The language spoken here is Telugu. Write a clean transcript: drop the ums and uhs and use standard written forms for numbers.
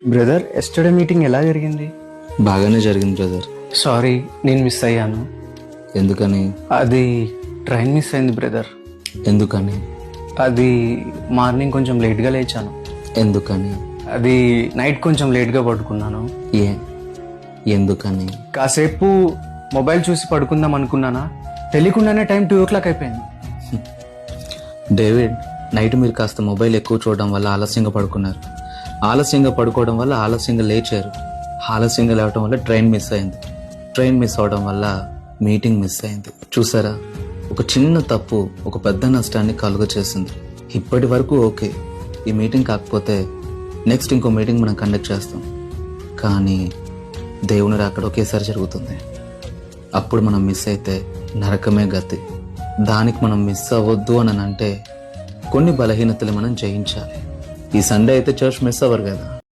బ్రదర్, ఎస్టర్డే మీటింగ్ ఎలా జరిగింది? బాగానే జరిగింది బ్రదర్. సారీ, నేను మిస్ అయ్యాను. ఎందుకని? అది ట్రైన్ మిస్ అయింది బ్రదర్. ఎందుకని? అది మార్నింగ్ కొంచెం లేట్గా లేచాను. ఎందుకని? అది నైట్ కొంచెం లేట్గా పడుకున్నాను. ఏ ఎందుకని? కాసేపు మొబైల్ చూసి పడుకుందాం అనుకున్నానా, తెలియకుండానే టైం 2 o'clock అయిపోయింది. డేవిడ్, నైట్ మీరు కాస్త మొబైల్ ఎక్కువ చూడడం వల్ల ఆలస్యంగా పడుకున్నారు. ఆలస్యంగా పడుకోవడం వల్ల ఆలస్యంగా లేచారు. ఆలస్యంగా లేవడం వల్ల ట్రైన్ మిస్ అయింది. ట్రైన్ మిస్ అవడం వల్ల మీటింగ్ మిస్ అయింది. చూసారా, ఒక చిన్న తప్పు ఒక పెద్ద నష్టాన్ని కలుగ చేసింది. ఇప్పటి వరకు ఓకే, ఈ మీటింగ్ కాకపోతే నెక్స్ట్ ఇంకో మీటింగ్ మనం కండక్ట్ చేస్తాం. కానీ దేవుని రాకడ ఒకేసారి జరుగుతుంది. అప్పుడు మనం మిస్ అయితే నరకమే గతి. దానికి మనం మిస్ అవ్వద్దు అని అంటే కొన్ని బలహీనతలు మనం జయించాలి. ఈ సండే అయితే చర్చ్ మిస్ అవ్వరు కదా.